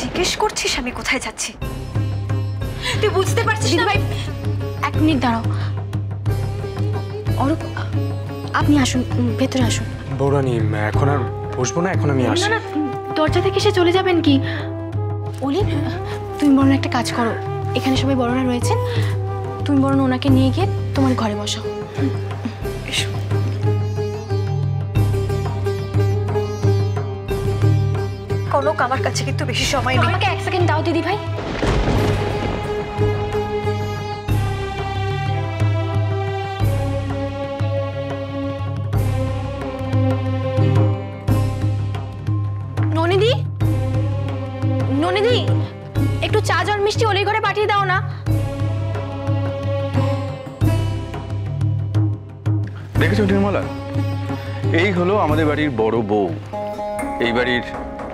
জিজ্ঞেস করছিস আমি কোথায় যাচ্ছি? তুই বুঝতে পারছিস না? ভাই 1 মিনিট দাঁড়াও। অরূপ আপনি আসুন, ভেতরে আসুন। বৌরানী এখন আর বসবো না, এখন আমি আসি। না দরজা থেকে সে চলে যাবেন কি? অলিন তুমি বরং একটা কাজ করো, এখানে সবাই বড়রা রয়েছেন, তুমি বরং ওনাকে নিয়ে গিয়ে তোমার ঘরে বসাও। এসো। কনক আমার কাছে কিন্তু বেশি সময় নেই। আমাকে 1 সেকেন্ড দাও দিদি ভাই। ননিদি, ননিদি একটু চা জল মিষ্টি অলির ঘরে পাঠিয়ে দাও না। দেখেছো নির্মলা, এই হলো আমাদের বাড়ির বড় বউ। এই বাড়ির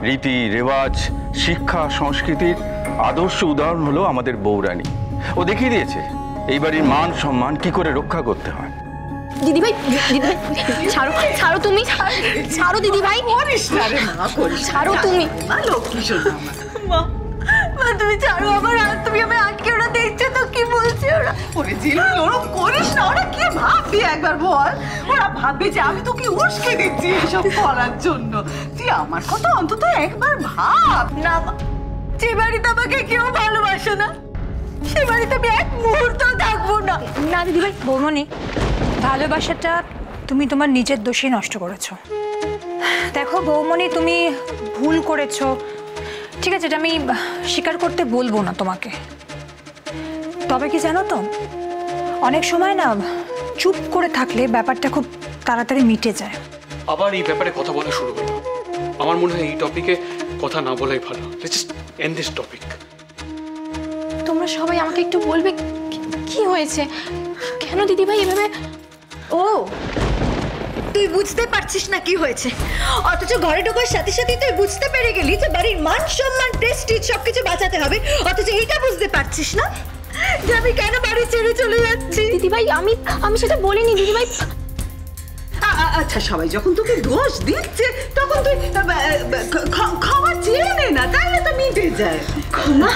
রীতি রেওয়াজ, শিক্ষা, সংস্কৃতির আদর্শ উদাহরণ হলো আমাদের বৌরানী। ও দেখিয়ে দিয়েছে এই বাড়ির মান সম্মান কি করে রক্ষা করতে হয়। দিদি ভাই ছাড়ো, ছাড়ো তুমি, ছাড়ো দিদি ভাই, ছাড়ো তুমি। মা, মা তুমি ছাড়ো আমার হাত, তুমি আমার আটকে ওরা দেখছো তো কি বলছে ওরা? ওরে ঝিলমিল ওরকম করিস না, ওরা কি ভাববে একবার বল? ওরা ভাববে যে আমি তোকে উস্কে দিচ্ছি এসব করার জন্য। তুই আমার কথা অন্তত একবার ভাব। না মা, যে বাড়িতে আমাকে কেউ ভালোবাসে না সে বাড়িতে আমি এক মুহূর্ত থাকবো না। না দিদি ভাই। বৌমনি, ভালোবাসাটা তুমি তোমার নিজের দোষে নষ্ট করেছো। দেখো বৌমনি, তুমি ভুল করেছো, ঠিক আছে, এটা আমি স্বীকার করতে বলবো না তোমাকে। তবে কি জানো তো, অনেক সময় না চুপ করে থাকলে ব্যাপারটা খুব তাড়াতাড়ি মিটে যায়। আবার এই ব্যাপারে কথা বলা শুরু হলো। আমার মনে হয় এই টপিকে কথা না বলাই ভালো। Let's just and this topic. তোমরা সবাই আমাকে একটু বলবে কি হয়েছে, কেন দিদি ভাই এভাবে? ও তুই বুঝতে পারছিস না কি হয়েছে, অথচ ঘরে ঢোকার সাথে সাথে তুই বুঝতে পেরে গেলি যে বাড়ির মান সম্মান প্রেস্টিজ সবকিছু বাঁচাতে হবে, অথচ এইটা বুঝতে পারছিস না যে আমি কেন বাড়ি ছেড়ে চলে যাচ্ছি। দিদি ভাই আমি সেটা বলিনি দিদি ভাই। আচ্ছা, সবাই যখন তোকে দোষ দিচ্ছে তখন তুই ক্ষমা চেয়ে নে না, তাহলে তো মিটে যায়। ক্ষমা?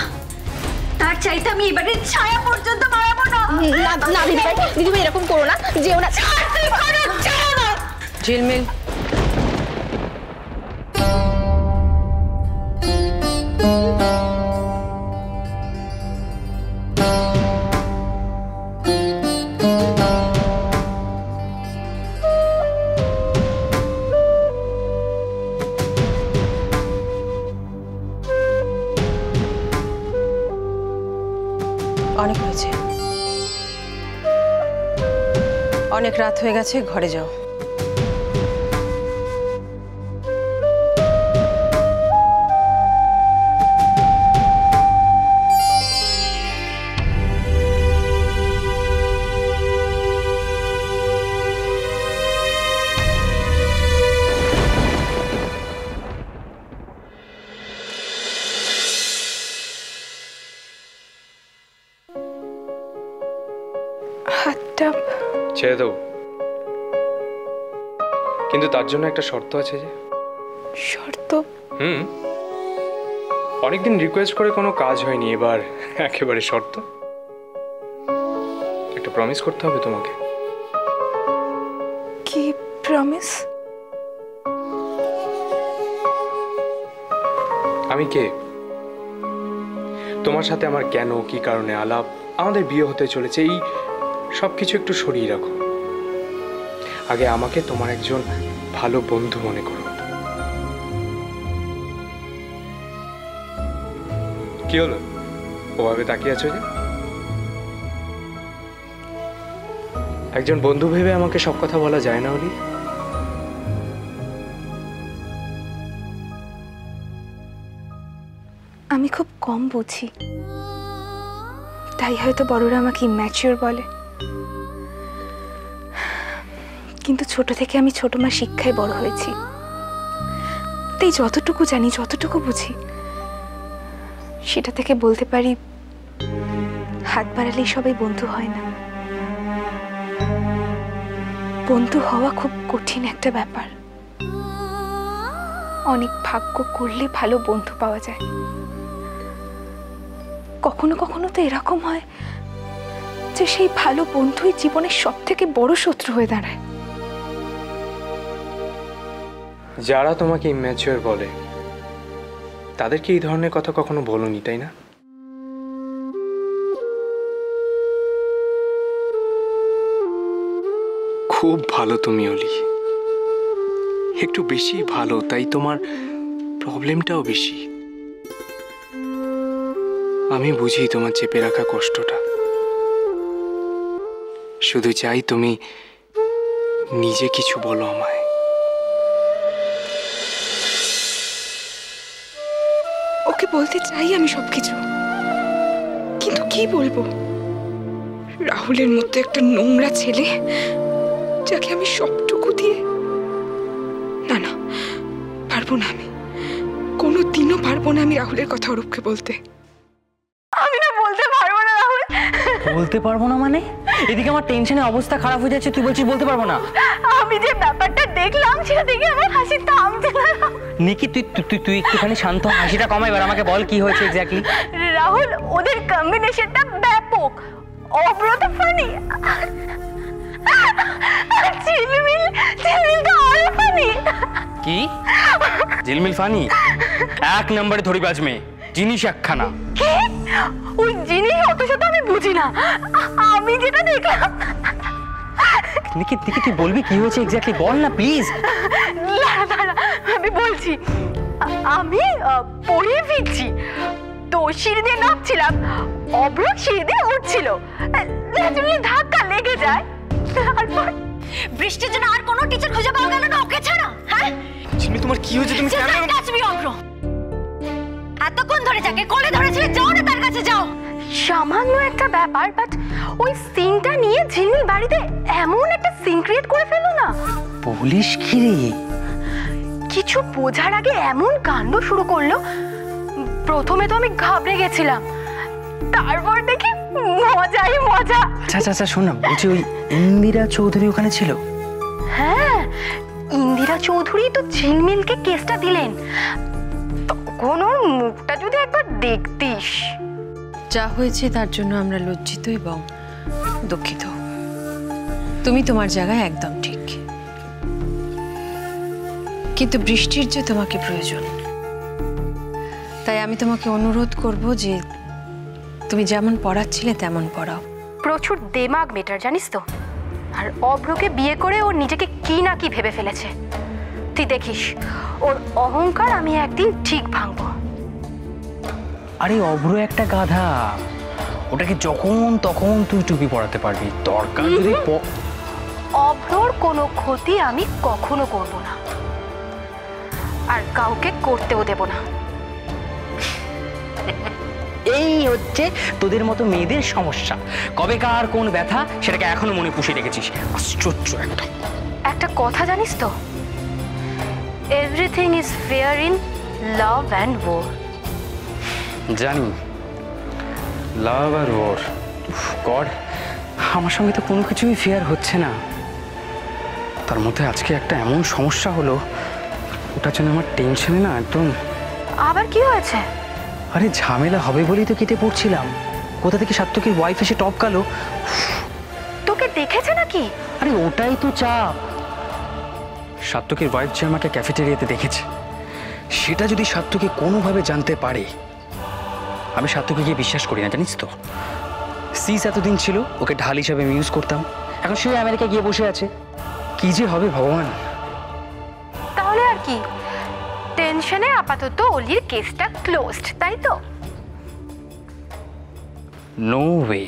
তার চাইতে আমি এবারে ছায়া পর্যন্ত মারাবো না। না দিদি ভাই এরকম করো না, যেও না। ঝিলমিল, অনেক হয়েছে, অনেক রাত হয়ে গেছে, ঘরে যাও। হাতটা ছেড়ে দেবো, কিন্তু তার জন্য একটা শর্ত আছে। যে শর্ত? অনেকদিন রিকোয়েস্ট করে কোনো কাজ হয়নি, এবার একেবারে শর্ত। একটা প্রমিস করতে হবে তোমাকে। কি প্রমিস? আমি কে, তোমার সাথে আমার কেন, কি কারণে আলাপ, আমাদের বিয়ে হতে চলেছে, এই সব কিছু একটু সরিয়ে রাখো। আগে আমাকে তোমার একজন ভালো বন্ধু মনে করো। কি হলো, ওভাবে তাকিয়ে আছো যে? একজন বন্ধু ভেবে আমাকে সব কথা বলা যায় না অলি? আমি খুব কম বুঝি, তাই হয়তো বড়রা আমাকে ইম্যাচিওর বলে। কিন্তু ছোট থেকে আমি ছোট মা শিক্ষায় বড় হয়েছি, তাই যতটুকু জানি, যতটুকু বুঝি, সেটা থেকে বলতে পারি হাত বাড়ালেই সবাই বন্ধু হয় না। বন্ধু হওয়া খুব কঠিন একটা ব্যাপার। অনেক ভাগ্য করলে ভালো বন্ধু পাওয়া যায়। কখনো কখনো তো এরকম হয় যে সেই ভালো বন্ধুই জীবনের সব থেকে বড় শত্রু হয়ে দাঁড়ায়। যারা তোমাকে ইম্যাচিওর বলে তাদেরকে এই ধরনের কথা কখনো বলোনি, তাই না? খুব ভালো তুমি অলি, একটু বেশি ভালো, তাই তোমার প্রবলেমটাও বেশি। আমি বুঝি তোমার চেপে রাখা কষ্টটা, শুধু চাই তুমি নিজে কিছু বলো আমায়। ওকে বলতে চাই আমি সবকিছু, কিন্তু কি বলবো? রাহুলের মতো একটা নোংরা ছেলে যাকে আমি সবটুকু দিয়ে, না না, পারবো না, আমি কোনোদিনও পারবো না আমি রাহুলের কথা অরূপকে বলতে। আমি না বলতে পারবো না রাহুল। বলতে পারবো না মানে? এদিকে আমার টেনশনে অবস্থা খারাপ হয়ে যাচ্ছে, তুই বলছিস বলতে পারবো না? আমি যে ব্যাপারটা দেখলাম সেটা দেখে আমার হাসি থামছে না। নিকি তুই তুই তুই একটুখানি শান্ত হ, হাসিটা কমা, এবার আমাকে বল কি হয়েছে এক্স্যাক্টলি। রাহুল, ওদের কম্বিনেশনটা ব্যাপক। অব্র তো ফানি, ঝিলমিল তো আরো ফানি। কি ঝিলমিল ফানি? এক নম্বরে ধরিবাজ মেয়ে, জিনিস একখানা। কি? ওই জিনিস অত শত আমি বুঝি না, আমি যেটা দেখলাম। নিকি দেখি তুই বলবি কি হয়েছে এক্স্যাক্টলি, বল না প্লিজ। আমি বলছি, আমি পড়ে ফিরছি তো সিঁড়ি দিয়ে নামছিলাম, অব্র সিঁড়ি দিয়ে উঠছিল, ধাক্কা লেগে যায়। তারপর বৃষ্টির জন্য আর কোনো টিচার খুঁজে পাওয়া গেল না ওকে ছাড়া। হ্যাঁ ঝিলমিল, তোমার কি হয়েছে? তুমি কেন অব্র এতক্ষণ ধরে যাকে কোলে ধরেছিলে, যাও না তার কাছে যাও। সামান্য একটা ব্যাপার, বাট ওই সিনটা নিয়ে ঝিলমিল বাড়িতে এমন একটা সিন ক্রিয়েট করে ফেললো না। পুলিশ কি রে? কিছু বোঝার আগে এমন কাণ্ড শুরু করলো, প্রথমে তো আমি ঘাবড়ে গেছিলাম, তারপর দেখি মজাই মজা। আচ্ছা আচ্ছা আচ্ছা, শোন না, বলছি ওই ইন্দিরা চৌধুরী ওখানে ছিল? হ্যাঁ, ইন্দিরা চৌধুরী তো ঝিলমিলকে কেসটা দিলেন, তখন ওর মুখটা যদি একবার দেখতিস। যা হয়েছে তার জন্য আমরা লজ্জিত এবং দুঃখিত। তুমি তোমার জায়গায় একদম ঠিক, কিন্তু বৃষ্টির যে তোমাকে প্রয়োজন, তাই আমি তোমাকে অনুরোধ করব যে তুমি যেমন পড়াচ্ছিলে তেমন পড়াও। প্রচুর দেমাগ মেটার, জানিস তো। আর অব্রকে বিয়ে করে ও নিজেকে কি না কি ভেবে ফেলেছে। তুই দেখিস ওর অহংকার আমি একদিন ঠিক ভাঙবো। আরে অব্র একটা গাধা, ওটাকে যখন তখন তুই টুপি পরাতে পারবি, দরকার যদি অব্রর কোনো ক্ষতি আমি কখনো করব না, আর কাউকে করতেও দেব না। এই হচ্ছে তোদের মতো মেয়েদের সমস্যা, কবে কার কোন ব্যথা সেটাকে এখনো মনে পুষে রেখেছিস। আশ্চর্য একটা। একটা কথা জানিস তো, everything is fair in love and war. জানি, লাভ আর ওয়ার। গড, আমার সঙ্গে তো কোনো কিছুই ফেয়ার হচ্ছে না, তার মধ্যে আজকে একটা এমন সমস্যা হলো, ওটার জন্য আমার টেনশনে না একদম। আবার কি হয়েছে? আরে ঝামেলা হবে বলেই তো কেটে পড়ছিলাম, কোথা থেকে সাত্তকের ওয়াইফ এসে টপকালো। তোকে দেখেছে নাকি? আরে ওটাই তো চাপ। সাত্তকের ওয়াইফ যে আমাকে ক্যাফেটেরিয়াতে দেখেছে, সেটা যদি সাত্তকে কোনোভাবে জানতে পারে, আমি সাত্তকে গিয়ে বিশ্বাস করি না, জানিস তো। সিস এতদিন ছিল, ওকে ঢাল হিসাবে আমি ইউজ করতাম, এখন সে আমেরিকা গিয়ে বসে আছে। কি যে হবে ভগবান। তাহলে আর কি, টেনশনে আপাতত অলির কেসটা ক্লোজড, তাই তো? No way.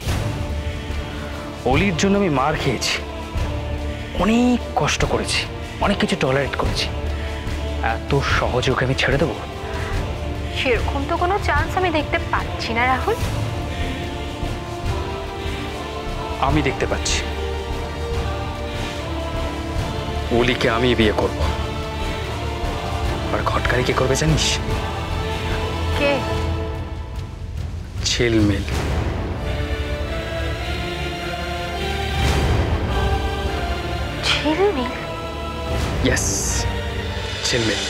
অলির জন্য আমি মার খেয়েছি, অনেক কষ্ট করেছি, অনেক কিছু টলারেট করেছি, এত সহজে ওকে আমি ছেড়ে দেবো? সেরকম তো কোনো চান্স আমি দেখতে পাচ্ছি না রাহুল। আমি দেখতে পাচ্ছি, অলিকে আমি বিয়ে করব। আর ঘটকারি কে করবে জানিস? কে? ঝিলমিল। ঝিলমিল? ইয়েস, ঝিলমিল।